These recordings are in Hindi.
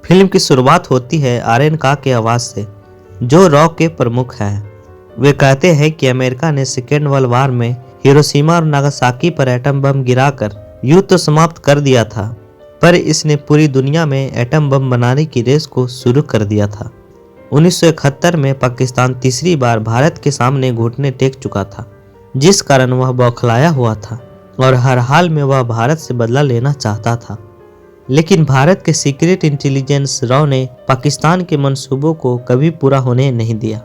फिल्म की शुरुआत होती है आर्यन का की आवाज से, जो रॉ के प्रमुख हैं। वे कहते हैं कि अमेरिका ने सेकेंड वर्ल्ड वॉर में हिरोशिमा और नागासाकी पर एटम बम गिराकर युद्ध तो समाप्त कर दिया था, पर इसने पूरी दुनिया में एटम बम बनाने की रेस को शुरू कर दिया था। 1971 में पाकिस्तान तीसरी बार भारत के सामने घुटने टेक चुका था, जिस कारण वह बौखलाया हुआ था और हर हाल में वह भारत से बदला लेना चाहता था। लेकिन भारत के सीक्रेट इंटेलिजेंस रॉ ने पाकिस्तान के मंसूबों को कभी पूरा होने नहीं दिया।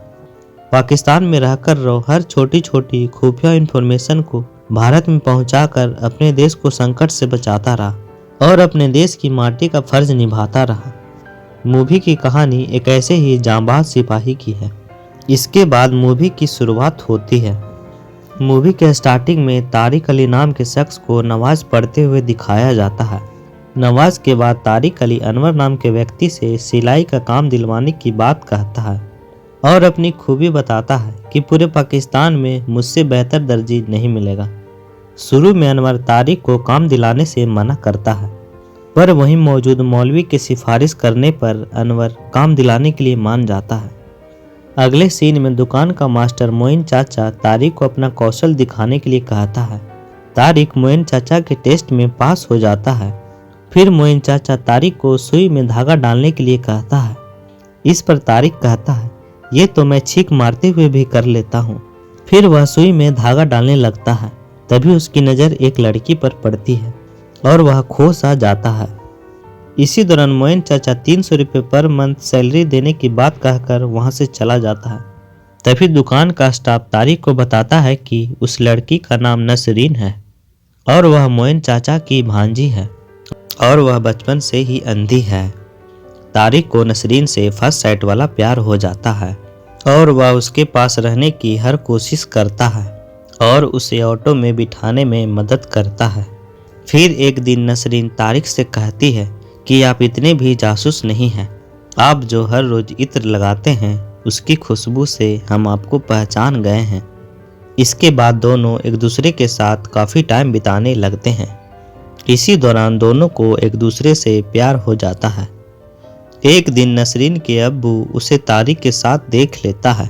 पाकिस्तान में रहकर रॉ हर छोटी छोटी खुफिया इंफॉर्मेशन को भारत में पहुंचाकर अपने देश को संकट से बचाता रहा और अपने देश की माटी का फर्ज निभाता रहा। मूवी की कहानी एक ऐसे ही जांबाज सिपाही की है। इसके बाद मूवी की शुरुआत होती है। मूवी के स्टार्टिंग में तारिक अली नाम के शख्स को नमाज पढ़ते हुए दिखाया जाता है। नमाज के बाद तारिक अली अनवर नाम के व्यक्ति से सिलाई का काम दिलवाने की बात कहता है और अपनी खूबी बताता है कि पूरे पाकिस्तान में मुझसे बेहतर दर्जी नहीं मिलेगा। शुरू में अनवर तारिक को काम दिलाने से मना करता है, पर वहीं मौजूद मौलवी की सिफारिश करने पर अनवर काम दिलाने के लिए मान जाता है। अगले सीन में दुकान का मास्टर मोइन चाचा तारिक को अपना कौशल दिखाने के लिए कहता है। तारिक मोइन चाचा के टेस्ट में पास हो जाता है। फिर मोइन चाचा तारिक को सुई में धागा डालने के लिए कहता है। इस पर तारिक कहता है, ये तो मैं छींक मारते हुए भी कर लेता हूँ। फिर वह सुई में धागा डालने लगता है। तभी उसकी नज़र एक लड़की पर पड़ती है और वह खो सा जाता है। इसी दौरान मोइन चाचा 300 रुपये पर मंथ सैलरी देने की बात कहकर वहाँ से चला जाता है। तभी दुकान का स्टाफ तारिक को बताता है कि उस लड़की का नाम नसरीन है और वह मोइन चाचा की भांजी है और वह बचपन से ही अंधी है। तारिक को नसरीन से फर्स्ट साइट वाला प्यार हो जाता है और वह उसके पास रहने की हर कोशिश करता है और उसे ऑटो में बिठाने में मदद करता है। फिर एक दिन नसरीन तारिक से कहती है कि आप इतने भी जासूस नहीं हैं। आप जो हर रोज इत्र लगाते हैं उसकी खुशबू से हम आपको पहचान गए हैं। इसके बाद दोनों एक दूसरे के साथ काफ़ी टाइम बिताने लगते हैं। इसी दौरान दोनों को एक दूसरे से प्यार हो जाता है। एक दिन नसरीन के अब्बू उसे तारिक के साथ देख लेता है।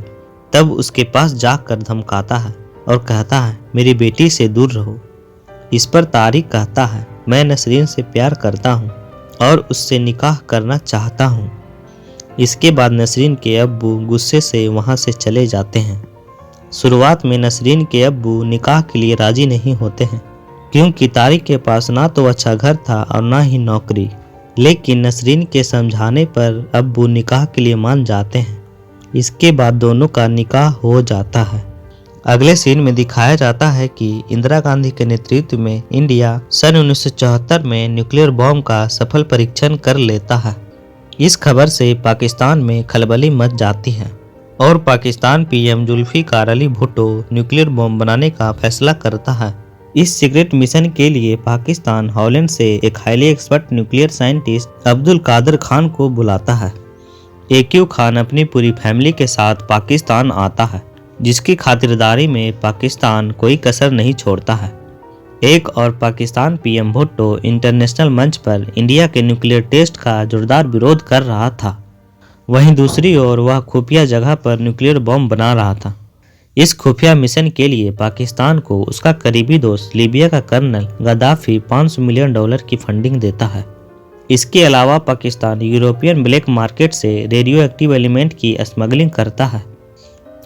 तब उसके पास जाकर धमकाता है और कहता है, मेरी बेटी से दूर रहो। इस पर तारिक कहता है, मैं नसरीन से प्यार करता हूँ और उससे निकाह करना चाहता हूँ। इसके बाद नसरीन के अब्बू गुस्से से वहाँ से चले जाते हैं। शुरुआत में नसरीन के अब्बू निकाह के लिए राजी नहीं होते हैं, क्योंकि तारिक के पास ना तो अच्छा घर था और ना ही नौकरी। लेकिन नसरीन के समझाने पर अब्बू निकाह के लिए मान जाते हैं। इसके बाद दोनों का निकाह हो जाता है। अगले सीन में दिखाया जाता है कि इंदिरा गांधी के नेतृत्व में इंडिया सन 1974 में न्यूक्लियर बॉम्ब का सफल परीक्षण कर लेता है। इस खबर से पाकिस्तान में खलबली मच जाती है और Pakistan PM Zulfikar Ali Bhutto nuclear bomb बनाने का फैसला करता है। इस सीक्रेट मिशन के लिए पाकिस्तान हॉलैंड से एक highly expert nuclear scientist Abdul Qadeer Khan को बुलाता है। AQ खान अपनी पूरी फैमिली के साथ पाकिस्तान आता है, जिसकी खातिरदारी में पाकिस्तान कोई कसर नहीं छोड़ता है। एक और पाकिस्तान पीएम भुट्टो इंटरनेशनल मंच पर इंडिया के न्यूक्लियर टेस्ट का जोरदार विरोध कर रहा था। वहीं दूसरी ओर वह खुफिया जगह पर न्यूक्लियर बॉम्ब बना रहा था। इस खुफिया मिशन के लिए पाकिस्तान को उसका करीबी दोस्त लीबिया का कर्नल गद्दाफी $500 मिलियन की फंडिंग देता है। इसके अलावा पाकिस्तान यूरोपियन ब्लैक मार्केट से रेडियो एक्टिव एलिमेंट की स्मगलिंग करता है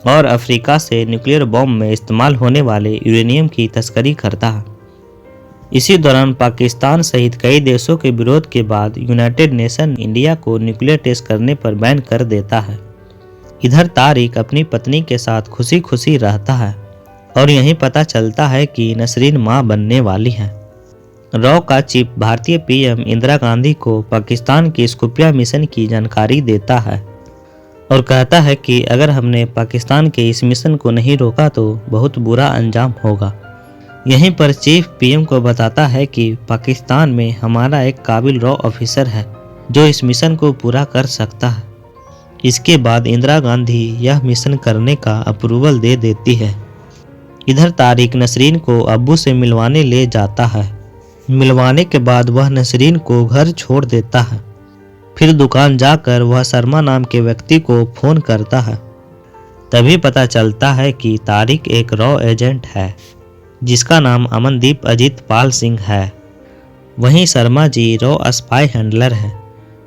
और अफ्रीका से न्यूक्लियर बॉम्ब में इस्तेमाल होने वाले यूरेनियम की तस्करी करता है। इसी दौरान पाकिस्तान सहित कई देशों के विरोध के बाद यूनाइटेड नेशन इंडिया को न्यूक्लियर टेस्ट करने पर बैन कर देता है। इधर तारिक अपनी पत्नी के साथ खुशी खुशी रहता है और यहीं पता चलता है कि नसरीन मां बनने वाली है। रॉ का चीफ भारतीय पीएम इंदिरा गांधी को पाकिस्तान की इस खुफिया मिशन की जानकारी देता है और कहता है कि अगर हमने पाकिस्तान के इस मिशन को नहीं रोका तो बहुत बुरा अंजाम होगा। यहीं पर चीफ पीएम को बताता है कि पाकिस्तान में हमारा एक काबिल रॉ ऑफिसर है जो इस मिशन को पूरा कर सकता है। इसके बाद इंदिरा गांधी यह मिशन करने का अप्रूवल दे देती है। इधर तारिक नसरीन को अब्बू से मिलवाने ले जाता है। मिलवाने के बाद वह नसरीन को घर छोड़ देता है। फिर दुकान जाकर वह शर्मा नाम के व्यक्ति को फोन करता है। तभी पता चलता है कि तारिक एक रॉ एजेंट है जिसका नाम अमनदीप अजीत पाल सिंह है। वहीं Sharma ji raw spy handler है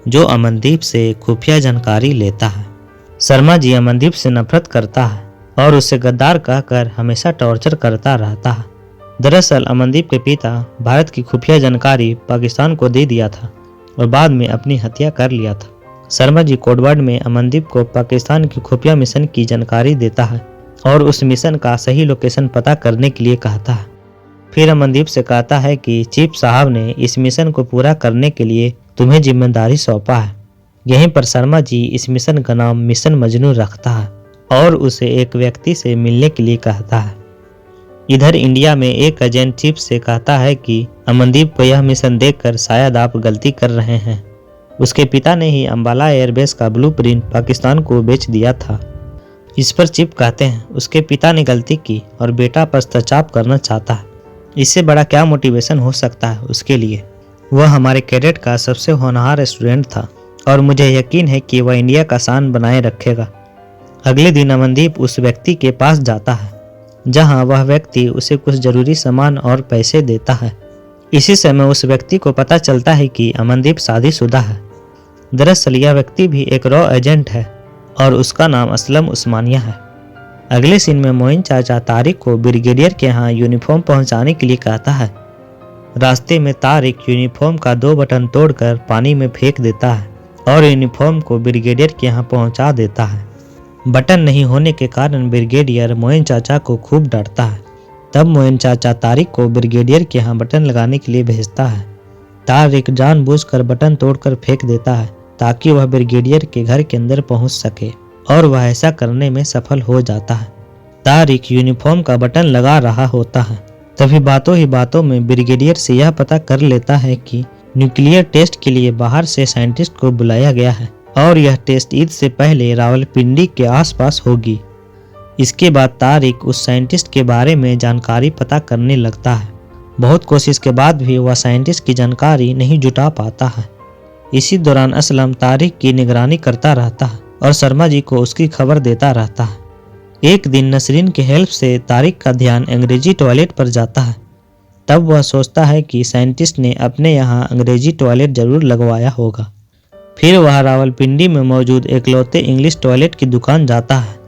जो अमनदीप से खुफिया जानकारी लेता है। शर्मा जी अमनदीप से नफरत करता है और उसे गद्दार कहकर हमेशा टॉर्चर करता रहता है। दरअसल अमनदीप के पिता भारत की खुफिया जानकारी पाकिस्तान को दे दिया था और बाद में अपनी हत्या कर लिया था। शर्मा जी कोडवर्ड में अमनदीप को पाकिस्तान की खुफिया मिशन की जानकारी देता है और उस मिशन का सही लोकेशन पता करने के लिए कहता है। फिर अमनदीप से कहता है कि चीफ साहब ने इस मिशन को पूरा करने के लिए तुम्हें जिम्मेदारी सौंपा है। यहीं पर शर्मा जी इस मिशन का नाम मिशन मजनू रखता है और उसे एक व्यक्ति से मिलने के लिए कहता है। इधर इंडिया में एक एजेंट चीफ से कहता है कि अमनदीप को यह मिशन देखकर शायद आप गलती कर रहे हैं। उसके पिता ने ही अंबाला एयरबेस का ब्लूप्रिंट पाकिस्तान को बेच दिया था। इस पर चीफ कहते हैं उसके पिता ने गलती की और बेटा पश्चाताप करना चाहता है। इससे बड़ा क्या मोटिवेशन हो सकता है उसके लिए। वह हमारे कैडेट का सबसे होनहार स्टूडेंट था और मुझे यकीन है कि वह इंडिया का शान बनाए रखेगा। अगले दिन अमनदीप उस व्यक्ति के पास जाता है जहां वह व्यक्ति उसे कुछ जरूरी सामान और पैसे देता है। इसी समय उस व्यक्ति को पता चलता है कि अमनदीप शादीशुदा है। दरअसल यह व्यक्ति भी एक रॉ एजेंट है और उसका नाम असलम उस्मानिया है। अगले सीन में मोइन चाचा तारिक को ब्रिगेडियर के यहाँ यूनिफॉर्म पहुंचाने के लिए कहता है। रास्ते में तारिक यूनिफॉर्म का 2 बटन तोड़कर पानी में फेंक देता है और यूनिफॉर्म को ब्रिगेडियर के यहाँ पहुंचा देता है। बटन नहीं होने के कारण ब्रिगेडियर मोइन चाचा को खूब डांटता है। तब मोइन चाचा तारिक को ब्रिगेडियर के यहाँ बटन लगाने के लिए भेजता है। तारिक जानबूझकर बटन तोड़कर फेंक देता है ताकि वह ब्रिगेडियर के घर के अंदर पहुंच सके और वह ऐसा करने में सफल हो जाता है। तारिक यूनिफॉर्म का बटन लगा रहा होता है। तभी बातों ही बातों में ब्रिगेडियर से यह पता कर लेता है कि न्यूक्लियर टेस्ट के लिए बाहर से साइंटिस्ट को बुलाया गया है और यह टेस्ट ईद से पहले रावलपिंडी के आसपास होगी। इसके बाद तारिक उस साइंटिस्ट के बारे में जानकारी पता करने लगता है। बहुत कोशिश के बाद भी वह साइंटिस्ट की जानकारी नहीं जुटा पाता है। इसी दौरान असलम तारिक की निगरानी करता रहता है और शर्मा जी को उसकी खबर देता रहता है। एक दिन नसरीन की हेल्प से तारिक का ध्यान अंग्रेजी टॉयलेट पर जाता है। तब वह सोचता है कि साइंटिस्ट ने अपने यहाँ अंग्रेजी टॉयलेट जरूर लगवाया होगा। फिर वह रावलपिंडी में मौजूद एकलौते इंग्लिश टॉयलेट की दुकान जाता है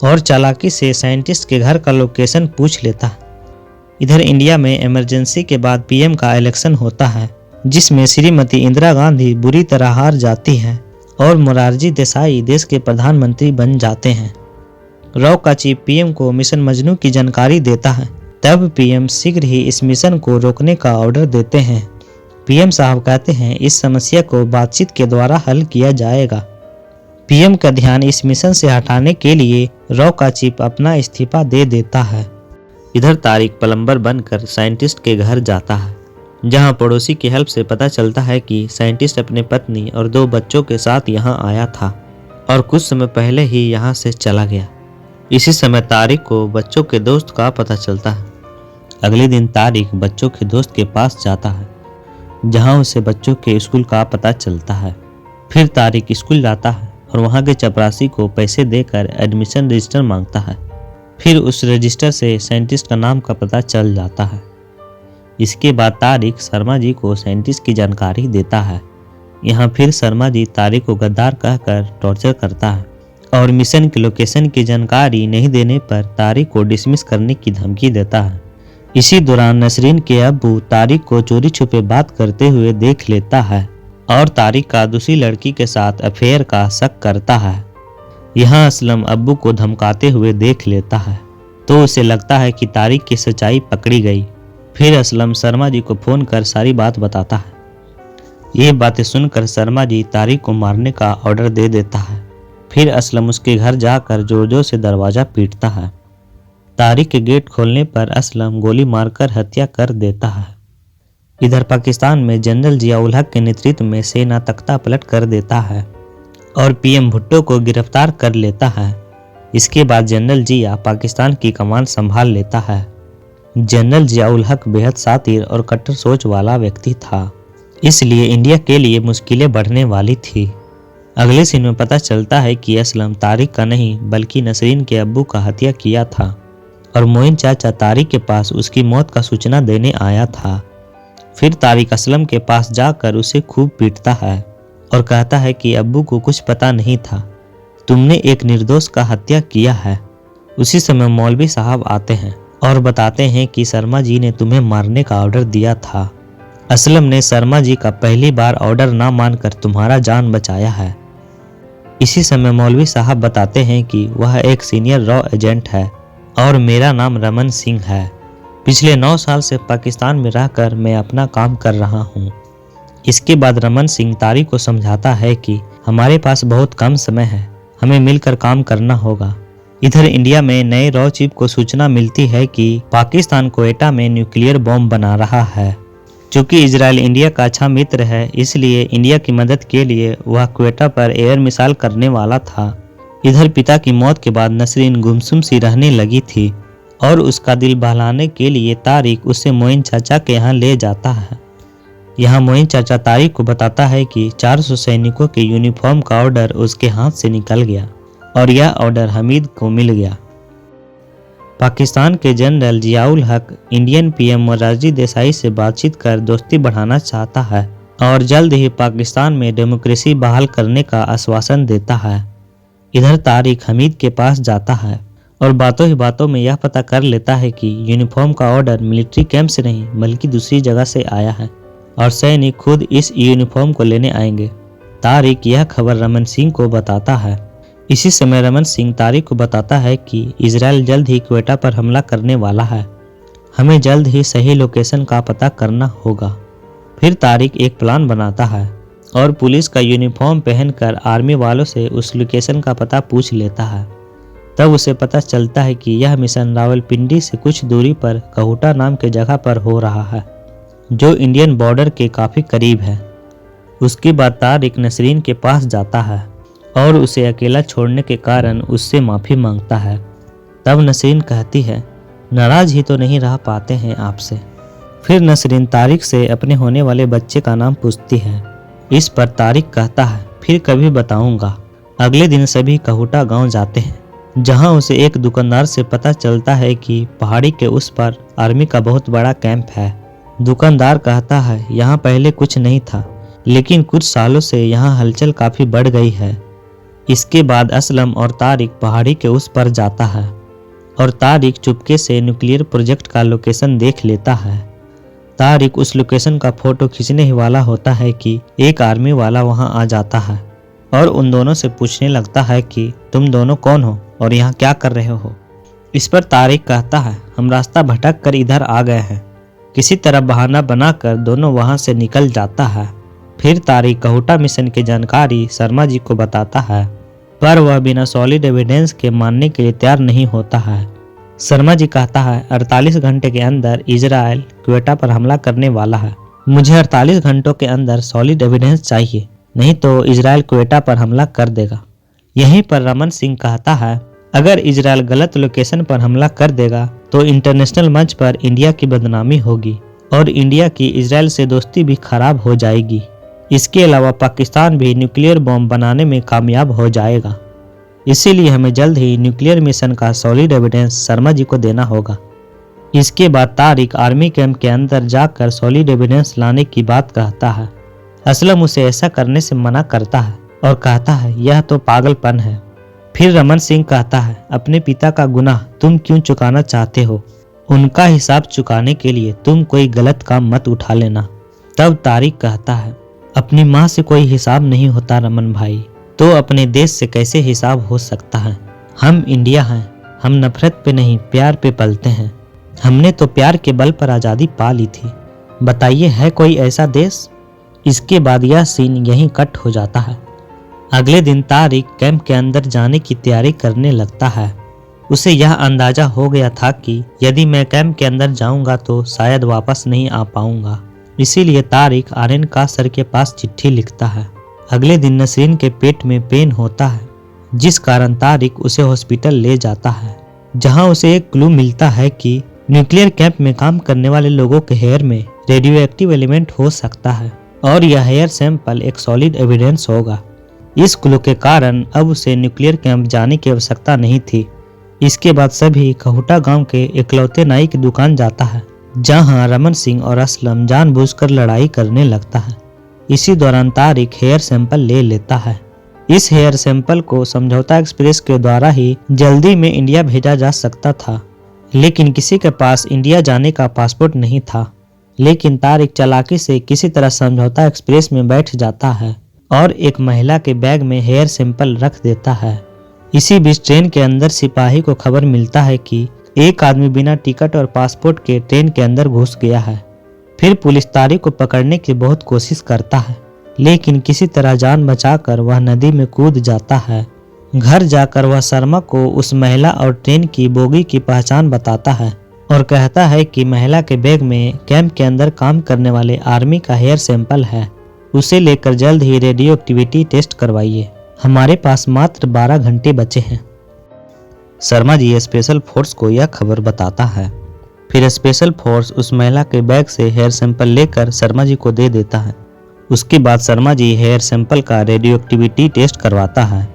और चालाकी से साइंटिस्ट के घर का लोकेशन पूछ लेता है। इधर इंडिया में इमरजेंसी के बाद पीएम का इलेक्शन होता है जिसमें श्रीमती इंदिरा गांधी बुरी तरह हार जाती हैं और मोरारजी देसाई देश के प्रधानमंत्री बन जाते हैं। रॉ का चीफ पीएम को मिशन मजनू की जानकारी देता है। तब पीएम शीघ्र ही इस मिशन को रोकने का ऑर्डर देते हैं। पीएम साहब कहते हैं इस समस्या को बातचीत के द्वारा हल किया जाएगा। पीएम का ध्यान इस मिशन से हटाने के लिए रॉ का चीफ अपना इस्तीफा दे देता है। इधर तारिक प्लम्बर बनकर साइंटिस्ट के घर जाता है जहां पड़ोसी की हेल्प से पता चलता है कि साइंटिस्ट अपने पत्नी और 2 बच्चों के साथ यहां आया था और कुछ समय पहले ही यहां से चला गया। इसी समय तारिक को बच्चों के दोस्त का पता चलता है। अगले दिन तारिक बच्चों के दोस्त के पास जाता है जहां उसे बच्चों के स्कूल का पता चलता है। फिर तारिक स्कूल जाता है और वहां के चपरासी को पैसे देकर एडमिशन रजिस्टर मांगता है। फिर उस रजिस्टर से साइंटिस्ट का नाम का पता चल जाता है। इसके बाद तारिक शर्मा जी को साइंटिस्ट की जानकारी देता है। यहाँ फिर शर्मा जी तारिक को गद्दार कहकर टॉर्चर करता है और मिशन की लोकेशन की जानकारी नहीं देने पर तारिक को डिसमिस करने की धमकी देता है। इसी दौरान नसरीन के अब्बू तारिक को चोरी छुपे बात करते हुए देख लेता है और तारिक का दूसरी लड़की के साथ अफेयर का शक करता है। यहाँ असलम अब्बू को धमकाते हुए देख लेता है तो उसे लगता है कि तारिक की सच्चाई पकड़ी गई। फिर असलम शर्मा जी को फोन कर सारी बात बताता है। ये बातें सुनकर शर्मा जी तारिक को मारने का ऑर्डर दे देता है। फिर असलम उसके घर जाकर जोर जोर से दरवाजा पीटता है। तारिक के गेट खोलने पर असलम गोली मारकर हत्या कर देता है। इधर पाकिस्तान में जनरल जियाउल हक के नेतृत्व में सेना तख्ता पलट कर देता है और पीएम भुट्टो को गिरफ्तार कर लेता है। इसके बाद जनरल जिया पाकिस्तान की कमान संभाल लेता है। जनरल जियाउल हक बेहद शातिर और कट्टर सोच वाला व्यक्ति था इसलिए इंडिया के लिए मुश्किलें बढ़ने वाली थी। अगले सीन में पता चलता है कि असलम तारिक का नहीं बल्कि नसरीन के अब्बू का हत्या किया था और मोइन चाचा तारिक के पास उसकी मौत का सूचना देने आया था। फिर तारिक असलम के पास जाकर उसे खूब पीटता है और कहता है कि अब्बू को कुछ पता नहीं था, तुमने एक निर्दोष का हत्या किया है। उसी समय मौलवी साहब आते हैं और बताते हैं कि शर्मा जी ने तुम्हें मारने का ऑर्डर दिया था। असलम ने शर्मा जी का पहली बार ऑर्डर ना मानकर तुम्हारा जान बचाया है। इसी समय मौलवी साहब बताते हैं कि वह एक सीनियर रॉ एजेंट है और मेरा नाम रमन सिंह है। पिछले 9 साल से पाकिस्तान में रहकर मैं अपना काम कर रहा हूँ। इसके बाद रमन सिंह तारिक को समझाता है कि हमारे पास बहुत कम समय है, हमें मिलकर काम करना होगा। इधर इंडिया में नए रॉ चीफ को सूचना मिलती है कि पाकिस्तान क्वेटा में न्यूक्लियर बॉम्ब बना रहा है। चूंकि इजराइल इंडिया का अच्छा मित्र है, इसलिए इंडिया की मदद के लिए वह क्वेटा पर एयर मिसाइल करने वाला था। इधर पिता की मौत के बाद नसरीन गुमसुम सी रहने लगी थी और उसका दिल बहलाने के लिए तारिक उसे मोइन चाचा के यहाँ ले जाता है। यहाँ मोइन चाचा तारिक को बताता है कि 400 सैनिकों के यूनिफॉर्म का ऑर्डर उसके हाथ से निकल गया और यह ऑर्डर हमीद को मिल गया। पाकिस्तान के जनरल जियाउल हक इंडियन पीएम मोरारजी देसाई से बातचीत कर दोस्ती बढ़ाना चाहता है और जल्द ही पाकिस्तान में डेमोक्रेसी बहाल करने का आश्वासन देता है। इधर तारिक हमीद के पास जाता है और बातों ही बातों में यह पता कर लेता है कि यूनिफॉर्म का ऑर्डर मिलिट्री कैंप से नहीं बल्कि दूसरी जगह से आया है और सैनिक खुद इस यूनिफॉर्म को लेने आएंगे। तारिक यह खबर रमन सिंह को बताता है। इसी समय रमन सिंह तारिक को बताता है कि इजराइल जल्द ही क्वेटा पर हमला करने वाला है, हमें जल्द ही सही लोकेशन का पता करना होगा। फिर तारिक एक प्लान बनाता है और पुलिस का यूनिफॉर्म पहनकर आर्मी वालों से उस लोकेशन का पता पूछ लेता है। तब उसे पता चलता है कि यह मिशन रावलपिंडी से कुछ दूरी पर कहूटा नाम के जगह पर हो रहा है, जो इंडियन बॉर्डर के काफ़ी करीब है। उसके बाद तारिक नसरीन के पास जाता है और उसे अकेला छोड़ने के कारण उससे माफ़ी मांगता है। तब नसरीन कहती है, नाराज ही तो नहीं रह पाते हैं आपसे। फिर नसरीन तारिक से अपने होने वाले बच्चे का नाम पूछती है। इस पर तारिक कहता है, फिर कभी बताऊंगा। अगले दिन सभी कहूटा गांव जाते हैं, जहां उसे एक दुकानदार से पता चलता है कि पहाड़ी के उस पर आर्मी का बहुत बड़ा कैंप है। दुकानदार कहता है, यहाँ पहले कुछ नहीं था, लेकिन कुछ सालों से यहाँ हलचल काफ़ी बढ़ गई है। इसके बाद असलम और तारिक पहाड़ी के उस पर जाता है और तारिक चुपके से न्यूक्लियर प्रोजेक्ट का लोकेशन देख लेता है। तारिक उस लोकेशन का फोटो खींचने ही वाला होता है कि एक आर्मी वाला वहां आ जाता है और उन दोनों से पूछने लगता है कि तुम दोनों कौन हो और यहाँ क्या कर रहे हो। इस पर तारिक कहता है, हम रास्ता भटक कर इधर आ गए हैं। किसी तरह बहाना बनाकर दोनों वहां से निकल जाता है। फिर तारिक कहूटा मिशन की जानकारी शर्मा जी को बताता है, पर वह बिना सॉलिड एविडेंस के मानने के लिए तैयार नहीं होता है। शर्मा जी कहता है, 48 घंटे के अंदर इजराइल क्वेटा पर हमला करने वाला है। मुझे 48 घंटों के अंदर सॉलिड एविडेंस चाहिए, नहीं तो इजराइल क्वेटा पर हमला कर देगा। यहीं पर रमन सिंह कहता है, अगर इजराइल गलत लोकेशन पर हमला कर देगा तो इंटरनेशनल मंच पर इंडिया की बदनामी होगी और इंडिया की इजराइल से दोस्ती भी खराब हो जाएगी। इसके अलावा पाकिस्तान भी न्यूक्लियर बॉम्ब बनाने में कामयाब हो जाएगा। इसीलिए हमें जल्द ही न्यूक्लियर मिशन का सॉलिड एविडेंस शर्मा जी को देना होगा। इसके बाद तारिक आर्मी कैंप के अंदर जाकर सॉलिड एविडेंस लाने की बात कहता है। असलम उसे ऐसा करने से मना करता है और कहता है, यह तो पागलपन है। फिर रमन सिंह कहता है, अपने पिता का गुनाह तुम क्यों चुकाना चाहते हो? उनका हिसाब चुकाने के लिए तुम कोई गलत काम मत उठा लेना। तब तारिक कहता है, अपनी माँ से कोई हिसाब नहीं होता रमन भाई, तो अपने देश से कैसे हिसाब हो सकता है? हम इंडिया हैं, हम नफरत पे नहीं प्यार पे पलते हैं। हमने तो प्यार के बल पर आज़ादी पा ली थी, बताइए है कोई ऐसा देश? इसके बाद यह सीन यहीं कट हो जाता है। अगले दिन तारिक कैंप के अंदर जाने की तैयारी करने लगता है। उसे यह अंदाजा हो गया था कि यदि मैं कैंप के अंदर जाऊंगा तो शायद वापस नहीं आ पाऊंगा। इसीलिए तारिक आर्यन का सर के पास चिट्ठी लिखता है। अगले दिन नसरीन के पेट में पेन होता है, जिस कारण तारिक उसे हॉस्पिटल ले जाता है, जहां उसे एक क्लू मिलता है कि न्यूक्लियर कैंप में काम करने वाले लोगों के हेयर में रेडियो एक्टिव एलिमेंट हो सकता है। और यह हेयर सैंपल एक सॉलिड एविडेंस होगा। इस क्लू के कारण अब उसे न्यूक्लियर कैंप जाने की आवश्यकता नहीं थी। इसके बाद सभी कहुटा गांव के इकलौते नाई की दुकान जाता है, जहां रमन सिंह और असलम जानबूझकर लड़ाई करने लगता है। इसी दौरान तारिक हेयर सैंपल ले लेता है। इस हेयर सैंपल को समझौता एक्सप्रेस के द्वारा ही जल्दी में इंडिया भेजा जा सकता था, लेकिन किसी के पास इंडिया जाने का पासपोर्ट नहीं था। लेकिन तारिक चालाकी से किसी तरह समझौता एक्सप्रेस में बैठ जाता है और एक महिला के बैग में हेयर सैंपल रख देता है। इसी बीच ट्रेन के अंदर सिपाही को खबर मिलता है कि एक आदमी बिना टिकट और पासपोर्ट के ट्रेन के अंदर घुस गया है। फिर पुलिस तारिक को पकड़ने की बहुत कोशिश करता है, लेकिन किसी तरह जान बचाकर वह नदी में कूद जाता है। घर जाकर वह शर्मा को उस महिला और ट्रेन की बोगी की पहचान बताता है और कहता है कि महिला के बैग में कैंप के अंदर काम करने वाले आर्मी का हेयर सैंपल है। उसे लेकर जल्द ही रेडियो एक्टिविटी टेस्ट करवाइए, हमारे पास मात्र 12 घंटे बचे हैं। शर्मा जी स्पेशल फोर्स को यह खबर बताता है। फिर स्पेशल फोर्स उस महिला के बैग से हेयर सैंपल लेकर शर्मा जी को दे देता है। उसके बाद शर्मा जी हेयर सैंपल का रेडियो एक्टिविटी टेस्ट करवाता है।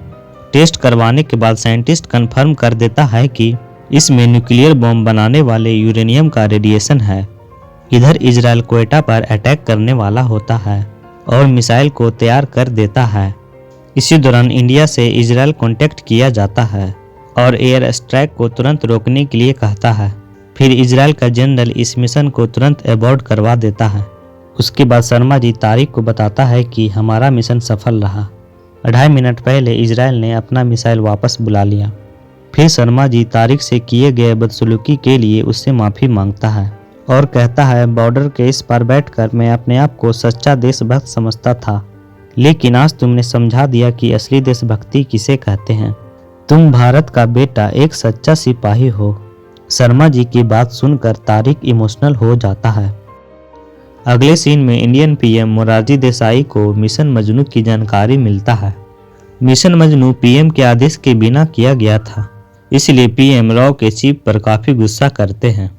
टेस्ट करवाने के बाद साइंटिस्ट कंफर्म कर देता है कि इसमें न्यूक्लियर बम बनाने वाले यूरेनियम का रेडिएशन है। इधर इजराइल क्वेटा पर अटैक करने वाला होता है और मिसाइल को तैयार कर देता है। इसी दौरान इंडिया से इजराइल कांटेक्ट किया जाता है और एयर स्ट्राइक को तुरंत रोकने के लिए कहता है। फिर इजराइल का जनरल इस मिशन को तुरंत अबॉर्ट करवा देता है। उसके बाद शर्मा जी तारिक को बताता है कि हमारा मिशन सफल रहा। 2.5 मिनट पहले इजराइल ने अपना मिसाइल वापस बुला लिया। फिर शर्मा जी तारिक से किए गए बदसलूकी के लिए उससे माफ़ी मांगता है और कहता है, बॉर्डर के इस पार बैठकर मैं अपने आप को सच्चा देशभक्त समझता था, लेकिन आज तुमने समझा दिया कि असली देशभक्ति किसे कहते हैं। तुम भारत का बेटा एक सच्चा सिपाही हो। शर्मा जी की बात सुनकर तारिक इमोशनल हो जाता है। अगले सीन में इंडियन पीएम मोरारजी देसाई को मिशन मजनू की जानकारी मिलता है। मिशन मजनू पीएम के आदेश के बिना किया गया था, इसलिए पीएम राव के चीफ पर काफी गुस्सा करते हैं।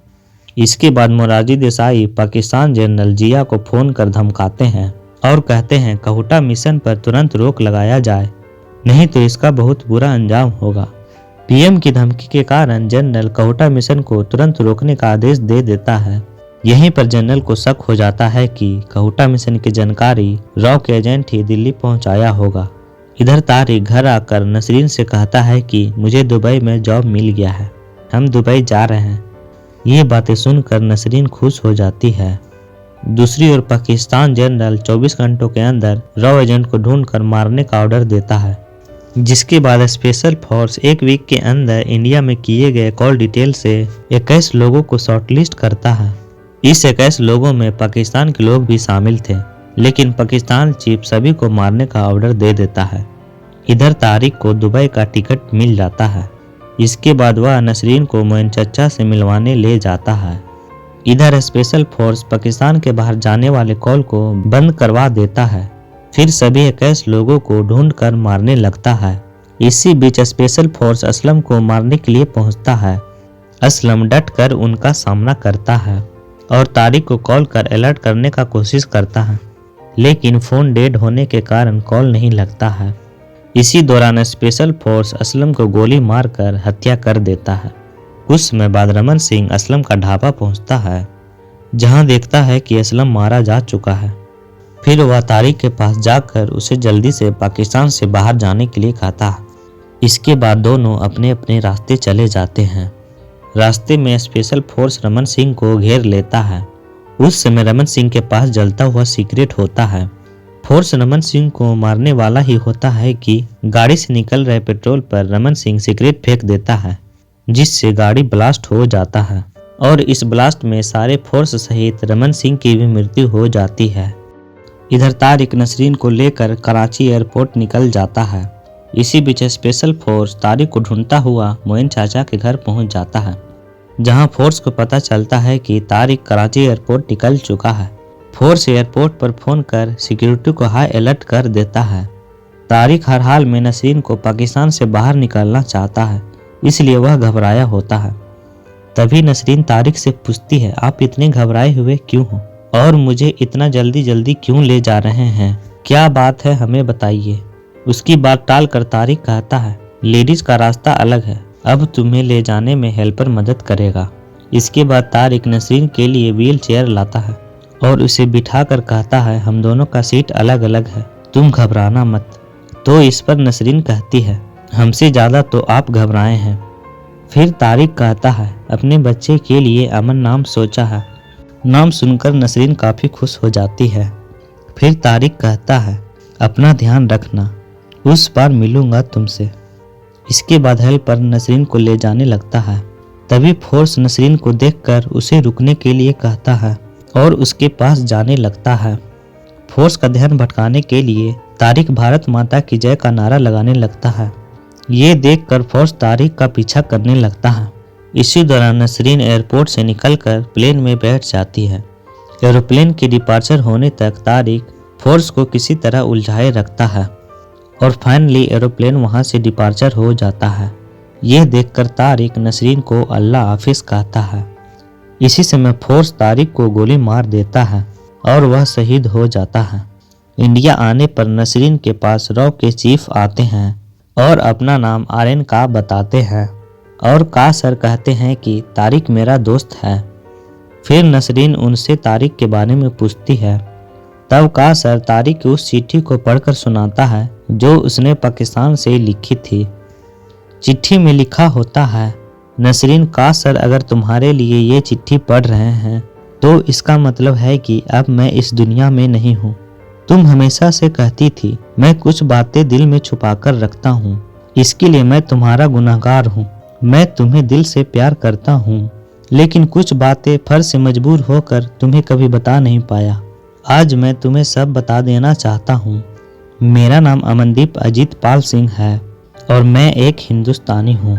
इसके बाद मोरारजी देसाई पाकिस्तान जनरल जिया को फोन कर धमकाते हैं और कहते हैं कहुटा मिशन पर तुरंत रोक लगाया जाए, नहीं तो इसका बहुत बुरा अंजाम होगा। पीएम की धमकी के कारण जनरल कहुटा मिशन को तुरंत रोकने का आदेश दे देता है। यहीं पर जनरल को शक हो जाता है कि कहुटा मिशन की जानकारी राव के एजेंट ही दिल्ली पहुंचाया होगा। इधर तारिक घर आकर नसरीन से कहता है कि मुझे दुबई में जॉब मिल गया है, हम दुबई जा रहे हैं। ये बातें सुनकर नसरीन खुश हो जाती है। दूसरी ओर पाकिस्तान जनरल 24 घंटों के अंदर राव एजेंट को ढूंढकर मारने का ऑर्डर देता है, जिसके बाद स्पेशल फोर्स 1 वीक के अंदर इंडिया में किए गए कॉल डिटेल से 21 लोगों को शॉर्टलिस्ट करता है। इस 21 लोगों में पाकिस्तान के लोग भी शामिल थे, लेकिन पाकिस्तान चीफ सभी को मारने का ऑर्डर दे देता है। इधर तारिक को दुबई का टिकट मिल जाता है। इसके बाद वह नसरीन को मोइन चचा से मिलवाने ले जाता है। इधर स्पेशल फोर्स पाकिस्तान के बाहर जाने वाले कॉल को बंद करवा देता है। फिर सभी 21 लोगों को ढूंढकर मारने लगता है। इसी बीच स्पेशल फोर्स असलम को मारने के लिए पहुंचता है। असलम डटकर उनका सामना करता है और तारिक को कॉल कर अलर्ट करने का कोशिश करता है, लेकिन फोन डेड होने के कारण कॉल नहीं लगता है। इसी दौरान स्पेशल फोर्स असलम को गोली मारकर हत्या कर देता है। कुछ समय बाद रमन सिंह असलम का ढाबा पहुंचता है, जहां देखता है कि असलम मारा जा चुका है। फिर वह तारिक के पास जाकर उसे जल्दी से पाकिस्तान से बाहर जाने के लिए कहता है। इसके बाद दोनों अपने अपने रास्ते चले जाते हैं। रास्ते में स्पेशल फोर्स रमन सिंह को घेर लेता है। उस समय रमन सिंह के पास जलता हुआ सिगरेट होता है। फोर्स रमन सिंह को मारने वाला ही होता है कि गाड़ी से निकल रहे पेट्रोल पर रमन सिंह सिगरेट फेंक देता है, जिससे गाड़ी ब्लास्ट हो जाता है और इस ब्लास्ट में सारे फोर्स सहित रमन सिंह की भी मृत्यु हो जाती है। इधर तारिक नसरीन को लेकर कराची एयरपोर्ट निकल जाता है। इसी बीच स्पेशल फोर्स तारिक को ढूंढता हुआ मोइन चाचा के घर पहुंच जाता है, जहां फोर्स को पता चलता है कि तारिक कराची एयरपोर्ट निकल चुका है। फोर्स एयरपोर्ट पर फोन कर सिक्योरिटी को हाई अलर्ट कर देता है। तारिक हर हाल में नसरीन को पाकिस्तान से बाहर निकालना चाहता है, इसलिए वह घबराया होता है। तभी नसरीन तारिक से पूछती है, आप इतने घबराए हुए क्यों हो? और मुझे इतना जल्दी जल्दी क्यों ले जा रहे हैं? क्या बात है, हमें बताइए। उसकी बात टाल कर तारिक कहता है, लेडीज का रास्ता अलग है, अब तुम्हें ले जाने में हेल्पर मदद करेगा। इसके बाद तारिक नसरीन के लिए व्हील चेयर लाता है और उसे बिठा कर कहता है, हम दोनों का सीट अलग अलग है, तुम घबराना मत। तो इस पर नसरीन कहती है, हमसे ज़्यादा तो आप घबराए हैं। फिर तारिक कहता है, अपने बच्चे के लिए अमन नाम सोचा है। नाम सुनकर नसरीन काफ़ी खुश हो जाती है। फिर तारिक कहता है, अपना ध्यान रखना, उस बार मिलूंगा तुमसे। इसके बाद हेल्पर नसरीन को ले जाने लगता है। तभी फोर्स नसरीन को देखकर उसे रुकने के लिए कहता है और उसके पास जाने लगता है। फोर्स का ध्यान भटकाने के लिए तारिक भारत माता की जय का नारा लगाने लगता है। ये देखकर फोर्स तारिक का पीछा करने लगता है। इसी दौरान नसरीन एयरपोर्ट से निकलकर प्लेन में बैठ जाती है। एरोप्लेन के डिपार्चर होने तक तारिक फोर्स को किसी तरह उलझाए रखता है और फाइनली एरोप्लेन वहां से डिपार्चर हो जाता है। यह देखकर तारिक नसरीन को अल्लाह हाफिज कहता है। इसी समय फोर्स तारिक को गोली मार देता है और वह शहीद हो जाता है। इंडिया आने पर नसरीन के पास रॉ के चीफ आते हैं और अपना नाम आर्यन का बताते हैं और का सर कहते हैं कि तारिक मेरा दोस्त है। फिर नसरीन उनसे तारिक के बारे में पूछती है। तब का सर तारिक की उस चिट्ठी को पढ़कर सुनाता है जो उसने पाकिस्तान से लिखी थी। चिट्ठी में लिखा होता है, नसरीन का सर अगर तुम्हारे लिए ये चिट्ठी पढ़ रहे हैं तो इसका मतलब है कि अब मैं इस दुनिया में नहीं हूँ। तुम हमेशा से कहती थी मैं कुछ बातें दिल में छुपा कर रखता हूँ, इसके लिए मैं तुम्हारा गुनहगार हूँ। मैं तुम्हें दिल से प्यार करता हूँ, लेकिन कुछ बातें फर्ज से मजबूर होकर तुम्हें कभी बता नहीं पाया। आज मैं तुम्हें सब बता देना चाहता हूँ। मेरा नाम अमनदीप अजीत पाल सिंह है और मैं एक हिंदुस्तानी हूँ।